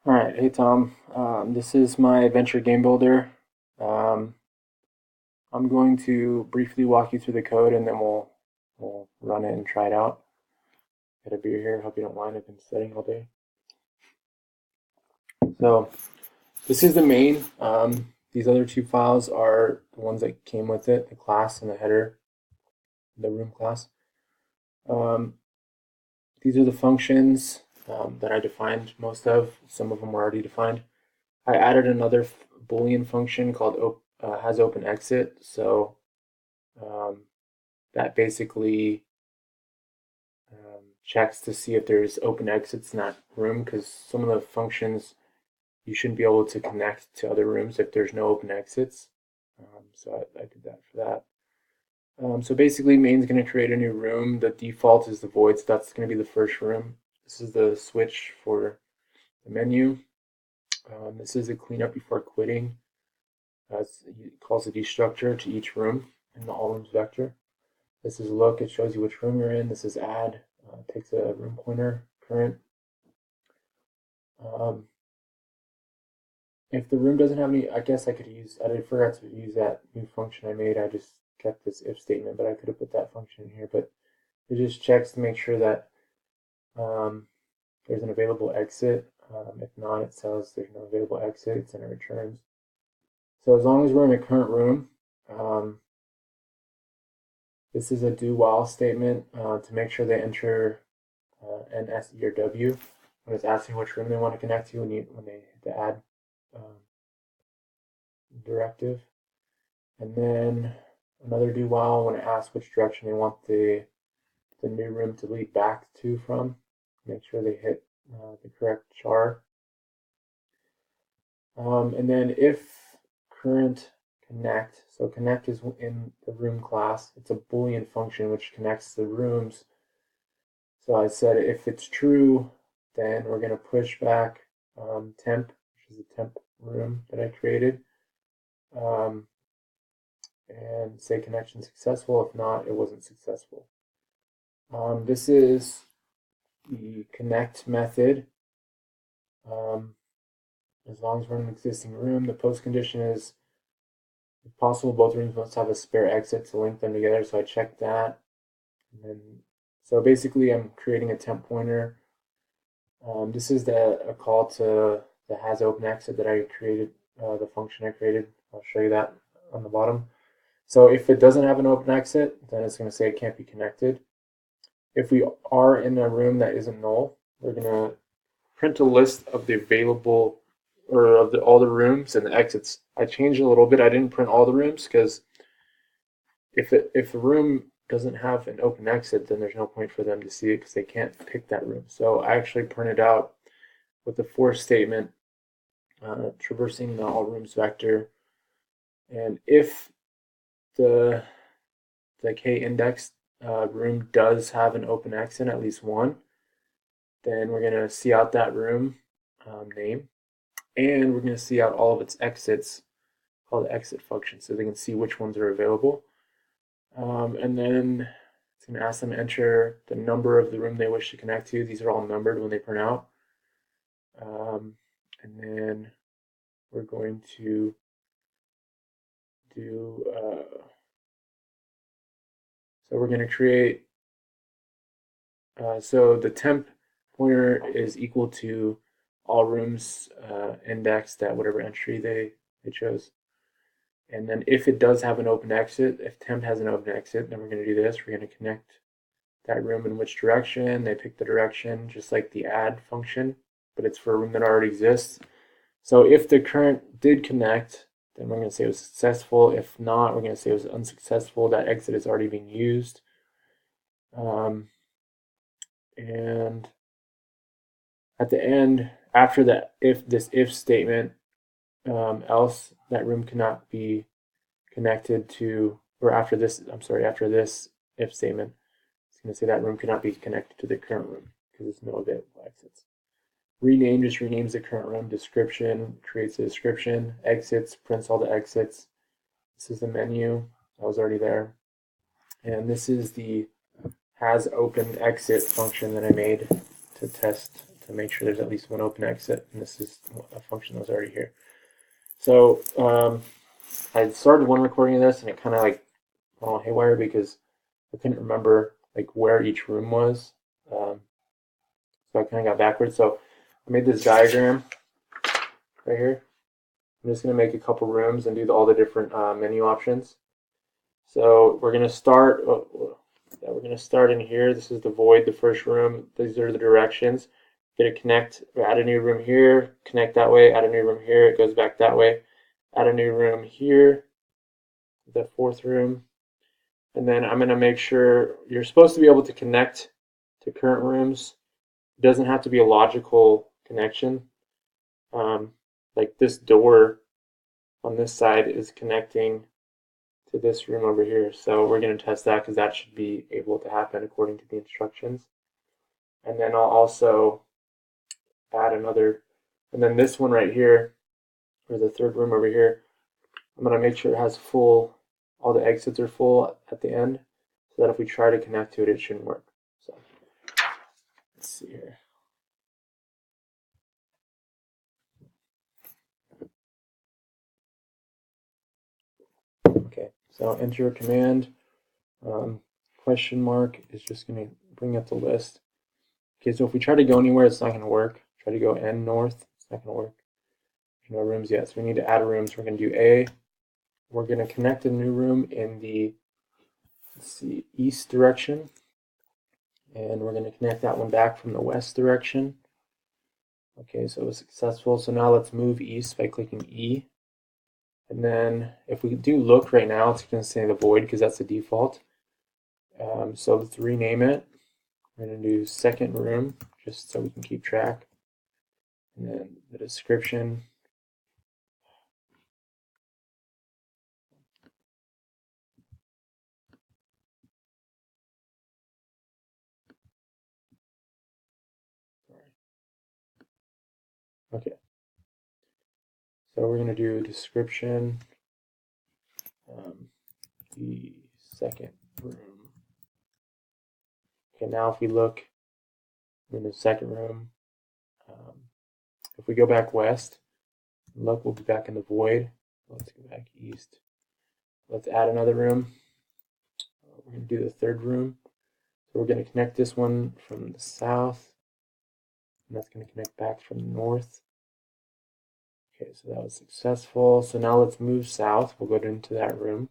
All right, hey Tom. This is my adventure game builder. Um, I'm going to briefly walk you through the code, and then we'll run it and try it out. Got a beer here. Hope you don't mind. I've been studying all day. So this is the main. These other two files are the ones that came with it: the class and the header, the room class. Um, these are the functions that I defined most of. Some of them were already defined. I added another Boolean function called has open exit. So um, that basically checks to see if there's open exits in that room, because some of the functions you shouldn't be able to connect to other rooms if there's no open exits. So I did that for that. So basically, main's going to create a new room. The default is the void, so that's going to be the first room. This is the switch for the menu. This is a cleanup before quitting. It calls a destructor to each room in the all rooms vector. This is look, it shows you which room you're in. This is add, takes a room pointer, current. Um, if the room doesn't have any, I guess I could use, I forgot to use that new function I made. I just kept this if statement, but I could have put that function in here. But it just checks to make sure that um, there's an available exit. If not, it says there's no available exits and it returns. So as long as we're in a current room, this is a do while statement to make sure they enter an S, E, or W when it's asking which room they want to connect to when they hit the add um, directive. And then another do while when it asks which direction they want the new room to lead back to from. Make sure they hit the correct char. And then if current connect, so connect is in the room class. It's a Boolean function which connects the rooms. So I said if it's true, then we're going to push back temp, which is a temp room that I created, um, and say connection successful. If not, it wasn't successful. This is the connect method. As long as we're in an existing room, the post condition is, if possible, both rooms must have a spare exit to link them together. So I checked that. And then, so basically, I'm creating a temp pointer. This is a call to the has open exit that I created, the function I created. I'll show you that on the bottom. So if it doesn't have an open exit, then it's going to say it can't be connected. If we are in a room that isn't null, we're going to print a list of the available or of all the rooms and the exits. I changed a little bit. I didn't print all the rooms because if the room doesn't have an open exit, then there's no point for them to see it because they can't pick that room. So I actually printed out with the for statement, traversing the all rooms vector, and if the k index room does have an open exit, at least one, then we're going to see out that room name, and we're going to see out all of its exits, called the exit function, so they can see which ones are available. And then it's going to ask them to enter the number of the room they wish to connect to. These are all numbered when they print out. And then we're going to do, so we're going to create, so the temp pointer is equal to all rooms indexed at whatever entry they chose. And then if it does have an open exit, if temp has an open exit, then we're going to do this. We're going to connect that room in which direction. They pick the direction, just like the add function, but it's for a room that already exists. So if the current did connect, then we're going to say it was successful. If not, we're going to say it was unsuccessful. That exit is already being used. And at the end, after that, if this if statement, else that room cannot be connected to, or after this, I'm sorry, after this if statement, it's going to say that room cannot be connected to the current room because there's no available exits. Rename just renames the current room. Description creates a description. Exits prints all the exits. This is the menu. I was already there. And this is the has open exit function that I made to test to make sure there's at least one open exit, and this is a function that was already here. So I started one recording of this, and it kind of like went all haywire because I couldn't remember like where each room was. So I kind of got backwards. So I made this diagram right here. I'm just going to make a couple rooms and do all the different menu options. So we're going to start. We're going to start in here. This is the void, the first room. These are the directions. Going to connect, add a new room here, connect that way, add a new room here, it goes back that way, add a new room here, the fourth room, and then I'm going to make sure you're supposed to be able to connect to current rooms. It doesn't have to be a logical connection. Like this door on this side is connecting to this room over here, so we're going to test that because that should be able to happen according to the instructions. And then I'll also add another, and then this one right here, or the third room over here, I'm going to make sure it has full, all the exits are full at the end, so that if we try to connect to it, it shouldn't work. So let's see here. Okay, so enter a command. Question mark is just going to bring up the list. Okay, so if we try to go anywhere, it's not going to work. Try to go N north, it's not going to work. There's no rooms yet, so we need to add a room. So we're going to do A. We're going to connect a new room in the, let's see, east direction. And we're going to connect that one back from the west direction. Okay, so it was successful. So now let's move east by clicking E. And then if we do look right now, it's going to say the void because that's the default. So let's rename it. We're going to do second room just so we can keep track. And then the description. Okay. So we're going to do description, the second room. Okay, now if we look in the second room, if we go back west, look, we'll be back in the void. Let's go back east. Let's add another room. We're going to do the third room. So we're going to connect this one from the south, and that's going to connect back from the north. Okay, so that was successful. So now let's move south. We'll go into that room.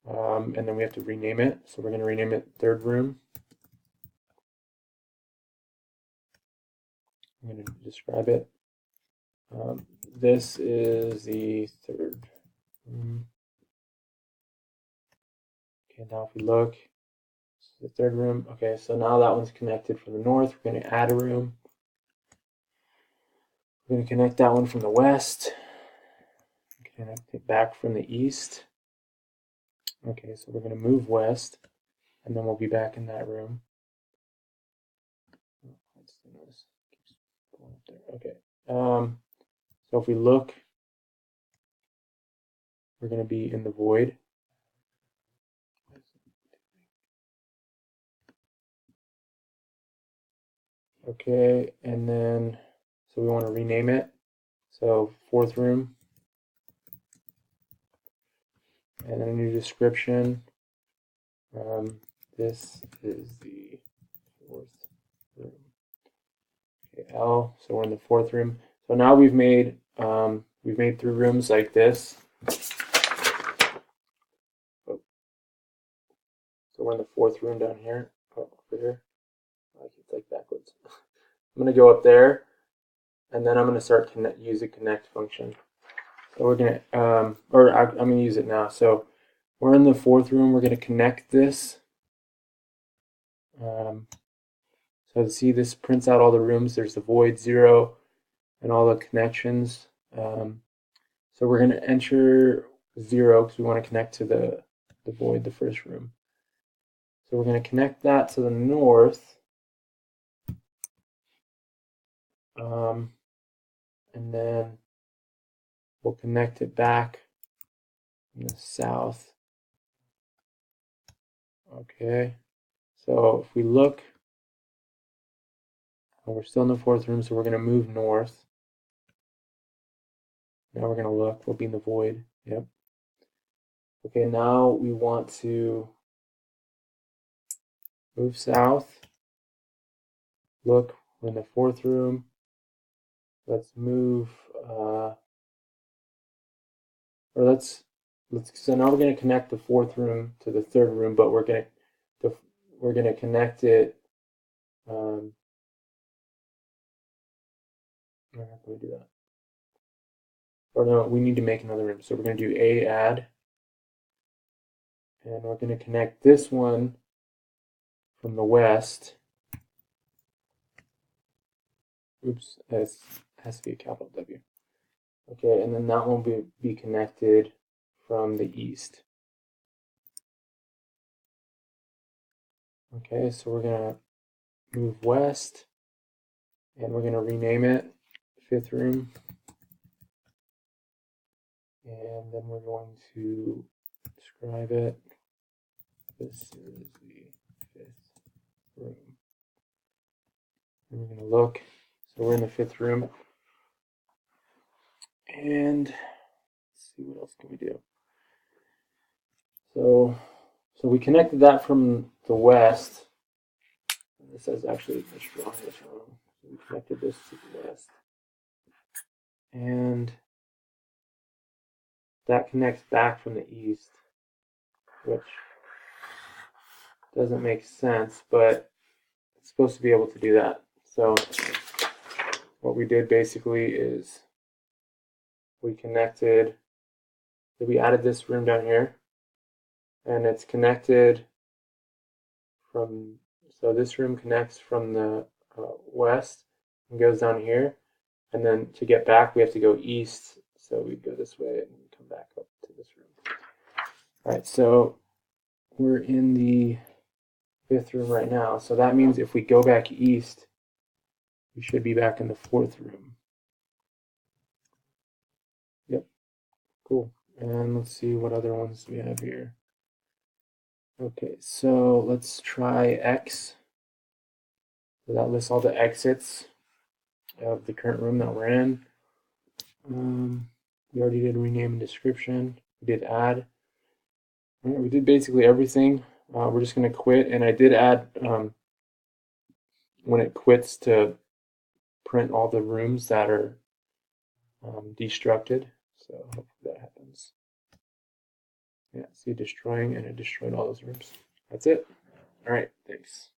And then we have to rename it. So we're going to rename it third room. I'm going to describe it. This is the third room. Okay, now if we look, this is the third room. Okay, so now that one's connected from the north. We're going to add a room. We're going to connect that one from the west. Connect it back from the east. Okay, so we're going to move west, and then we'll be back in that room. Okay. So if we look, we're going to be in the void. Okay, and then, so we want to rename it. So fourth room. And then a new description. This is the fourth room. Okay, L, so we're in the fourth room. So now we've made 3 rooms like this. Oh. So we're in the fourth room down here. Oh, over here. It's like backwards. I'm going to go up there, and then I'm going to start use a connect function. So we're going to, I'm going to use it now. So we're in the fourth room. We're going to connect this. So see, this prints out all the rooms. There's the void 0 and all the connections. So we're going to enter 0 because we want to connect to the void, the first room. So we're going to connect that to the north. And then we'll connect it back in the south. Okay, so if we look, We're still in the fourth room, so we're going to move north. Now we're going to look. We'll be in the void. Yep. Okay, now we want to move south. Look, we're in the fourth room. Let's move, so now we're going to connect the fourth room to the third room, but we're going to connect it, how can we do that? Or no, we need to make another room. So we're going to do a add, and we're going to connect this one from the west. Oops, it has to be a capital W. Okay, and then that one will be connected from the east. Okay, so we're going to move west, and we're going to rename it fifth room. And then we're going to describe it. This is the fifth room. And we're going to look. So we're in the fifth room. And let's see, what else can we do? So we connected that from the west. This is actually wrong. So we connected this to the west. And that connects back from the east, which doesn't make sense, but it's supposed to be able to do that. So what we did basically is we added this room down here, and it's connected from, so this room connects from the west and goes down here, and then to get back we have to go east, so we go this way and come back up to this room. All right, so we're in the fifth room right now, so that means if we go back east, we should be back in the fourth room. Yep, cool. And let's see what other ones we have here. Okay, so let's try X. So that lists all the exits of the current room that we're in. We already did rename and description. We did add. We did basically everything. We're just going to quit, and I did add when it quits to print all the rooms that are destructed. So hopefully that happens. Yeah, see destroying, and it destroyed all those rooms. That's it. All right, thanks.